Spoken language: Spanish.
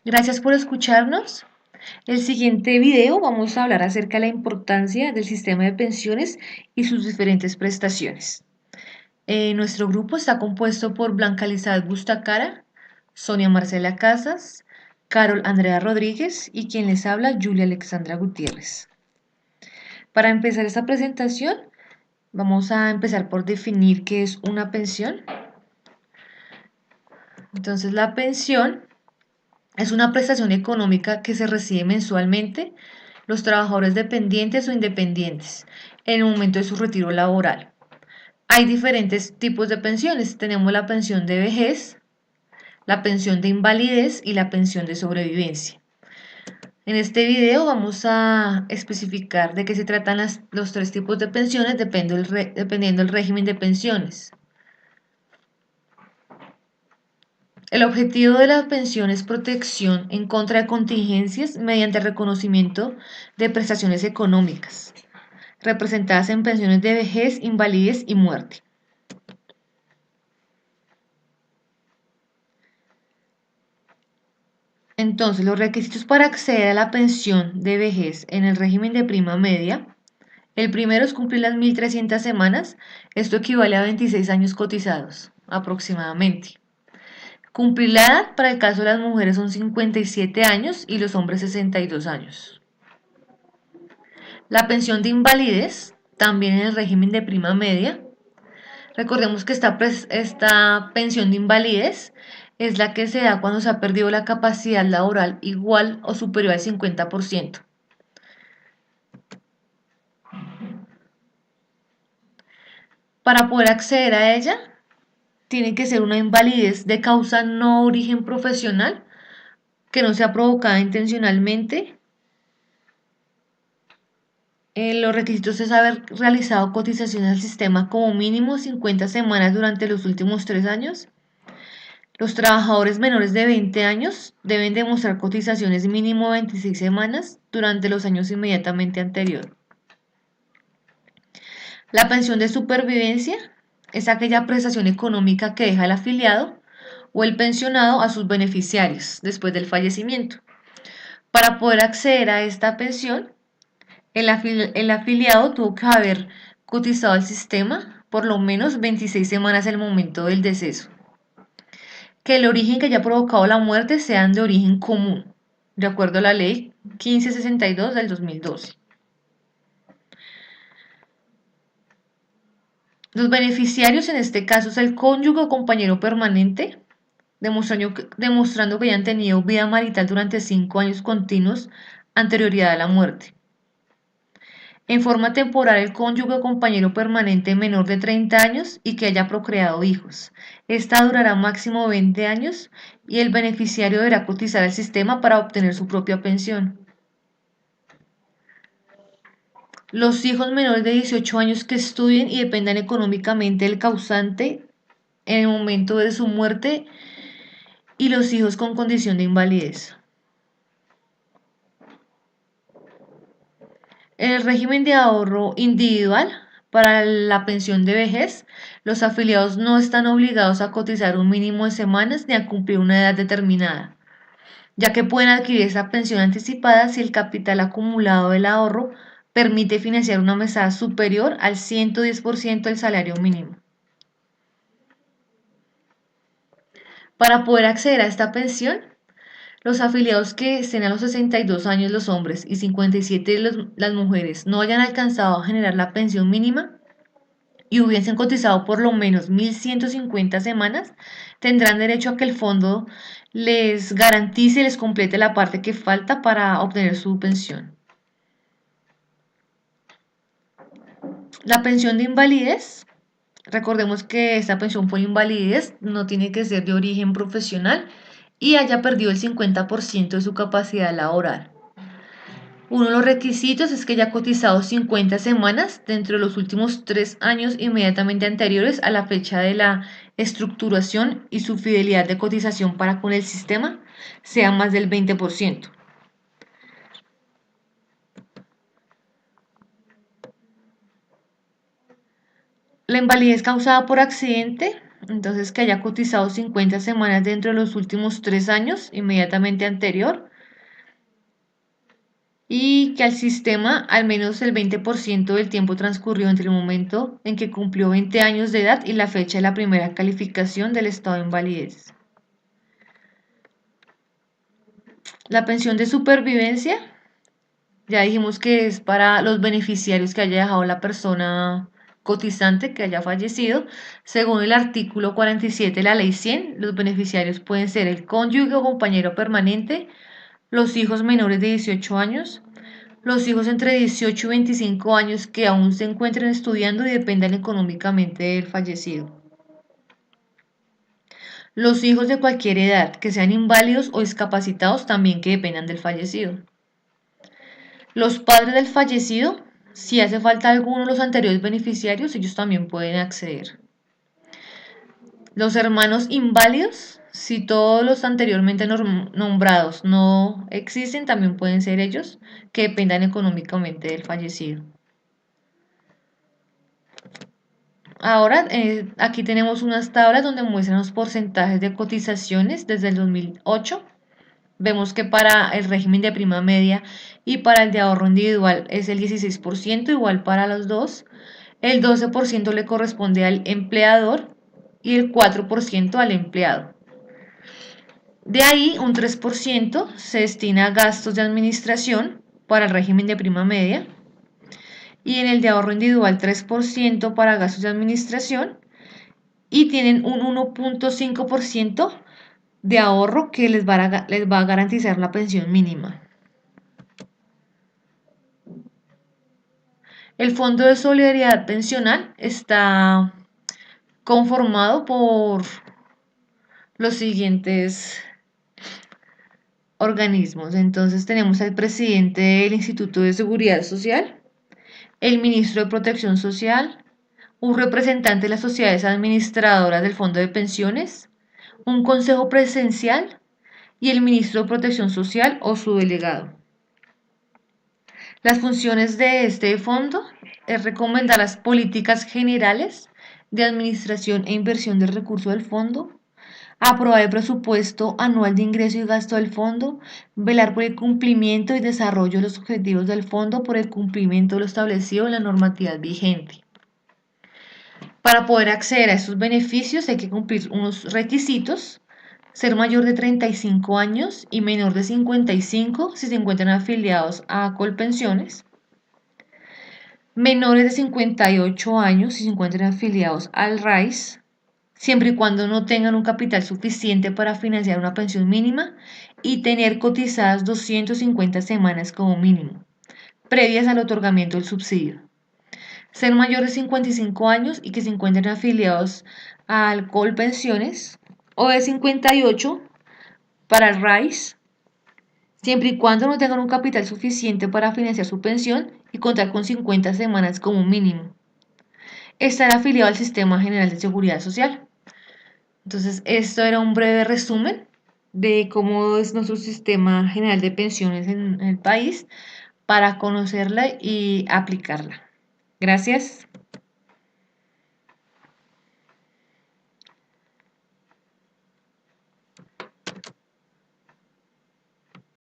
Gracias por escucharnos. El siguiente video vamos a hablar acerca de la importancia del sistema de pensiones y sus diferentes prestaciones. Nuestro grupo está compuesto por Blanca Lizeth Bustacara, Sonia Marcela Casas, Carol Andrea Rodríguez y quien les habla, Julia Alexandra Gutiérrez. Para empezar esta presentación, vamos a empezar por definir qué es una pensión. Entonces, la pensión es una prestación económica que se recibe mensualmente los trabajadores dependientes o independientes en el momento de su retiro laboral. Hay diferentes tipos de pensiones. Tenemos la pensión de vejez, la pensión de invalidez y la pensión de sobrevivencia. En este video vamos a especificar de qué se tratan los tres tipos de pensiones dependiendo del régimen de pensiones. El objetivo de la pensión es protección en contra de contingencias mediante el reconocimiento de prestaciones económicas, representadas en pensiones de vejez, invalidez y muerte. Entonces, los requisitos para acceder a la pensión de vejez en el régimen de prima media, el primero es cumplir las 1.300 semanas, esto equivale a 26 años cotizados aproximadamente. Cumplir la edad para el caso de las mujeres son 57 años y los hombres 62 años. La pensión de invalidez, también en el régimen de prima media. Recordemos que esta pensión de invalidez es la que se da cuando se ha perdido la capacidad laboral igual o superior al 50%. Para poder acceder a ella, tiene que ser una invalidez de causa no origen profesional, que no sea provocada intencionalmente. Los requisitos es haber realizado cotizaciones al sistema como mínimo 50 semanas durante los últimos 3 años. Los trabajadores menores de 20 años deben demostrar cotizaciones mínimo 26 semanas durante los años inmediatamente anteriores. La pensión de supervivencia es aquella prestación económica que deja el afiliado o el pensionado a sus beneficiarios después del fallecimiento. Para poder acceder a esta pensión, el afiliado tuvo que haber cotizado al sistema por lo menos 26 semanas en el momento del deceso. Que el origen que haya provocado la muerte sean de origen común, de acuerdo a la ley 1562 del 2012. Los beneficiarios en este caso es el cónyuge o compañero permanente, demostrando que hayan tenido vida marital durante 5 años continuos anterioridad a la muerte. En forma temporal, el cónyuge o compañero permanente menor de 30 años y que haya procreado hijos. Esta durará máximo 20 años y el beneficiario deberá cotizar al sistema para obtener su propia pensión. Los hijos menores de 18 años que estudien y dependan económicamente del causante en el momento de su muerte y los hijos con condición de invalidez. En el régimen de ahorro individual para la pensión de vejez, los afiliados no están obligados a cotizar un mínimo de semanas ni a cumplir una edad determinada, ya que pueden adquirir esa pensión anticipada si el capital acumulado del ahorro permite financiar una mesada superior al 110% del salario mínimo. Para poder acceder a esta pensión, los afiliados que estén a los 62 años los hombres y 57 las mujeres no hayan alcanzado a generar la pensión mínima y hubiesen cotizado por lo menos 1.150 semanas, tendrán derecho a que el fondo les garantice y les complete la parte que falta para obtener su pensión. La pensión de invalidez. Recordemos que esta pensión por invalidez no tiene que ser de origen profesional y haya perdido el 50% de su capacidad laboral. Uno de los requisitos es que haya cotizado 50 semanas dentro de los últimos 3 años inmediatamente anteriores a la fecha de la estructuración y su fidelidad de cotización para con el sistema sea más del 20%. La invalidez causada por accidente Entonces, que haya cotizado 50 semanas dentro de los últimos 3 años, inmediatamente anterior, y que al sistema al menos el 20% del tiempo transcurrió entre el momento en que cumplió 20 años de edad y la fecha de la primera calificación del estado de invalidez. La pensión de supervivencia, ya dijimos que es para los beneficiarios que haya dejado la persona cotizante que haya fallecido. Según el artículo 47 de la ley 100, los beneficiarios pueden ser el cónyuge o compañero permanente, los hijos menores de 18 años, los hijos entre 18 y 25 años que aún se encuentren estudiando y dependan económicamente del fallecido. Los hijos de cualquier edad que sean inválidos o discapacitados también que dependan del fallecido. Los padres del fallecido, si hace falta alguno de los anteriores beneficiarios, ellos también pueden acceder. Los hermanos inválidos, si todos los anteriormente nombrados no existen, también pueden ser ellos que dependan económicamente del fallecido. Ahora, aquí tenemos unas tablas donde muestran los porcentajes de cotizaciones desde el 2008. Vemos que para el régimen de prima media y para el de ahorro individual es el 16%, igual para los dos. El 12% le corresponde al empleador y el 4% al empleado. De ahí, un 3% se destina a gastos de administración para el régimen de prima media y en el de ahorro individual 3% para gastos de administración y tienen un 1.5% de ahorro que les va a garantizar la pensión mínima. El Fondo de Solidaridad Pensional está conformado por los siguientes organismos. Entonces tenemos al presidente del Instituto de Seguridad Social, el ministro de Protección Social, un representante de las sociedades administradoras del Fondo de Pensiones, un consejo presencial y el ministro de Protección Social o su delegado. Las funciones de este fondo es recomendar las políticas generales de administración e inversión del recurso del fondo, aprobar el presupuesto anual de ingreso y gasto del fondo, velar por el cumplimiento y desarrollo de los objetivos del fondo por el cumplimiento de lo establecido en la normatividad vigente. Para poder acceder a estos beneficios hay que cumplir unos requisitos: ser mayor de 35 años y menor de 55 si se encuentran afiliados a Colpensiones, menores de 58 años si se encuentran afiliados al RAIS, siempre y cuando no tengan un capital suficiente para financiar una pensión mínima y tener cotizadas 250 semanas como mínimo, previas al otorgamiento del subsidio. Ser mayor de 55 años y que se encuentren afiliados al Colpensiones o de 58 para el RAIS, siempre y cuando no tengan un capital suficiente para financiar su pensión y contar con 50 semanas como mínimo. Estar afiliado al Sistema General de Seguridad Social. Entonces, esto era un breve resumen de cómo es nuestro sistema general de pensiones en el país para conocerla y aplicarla. Gracias.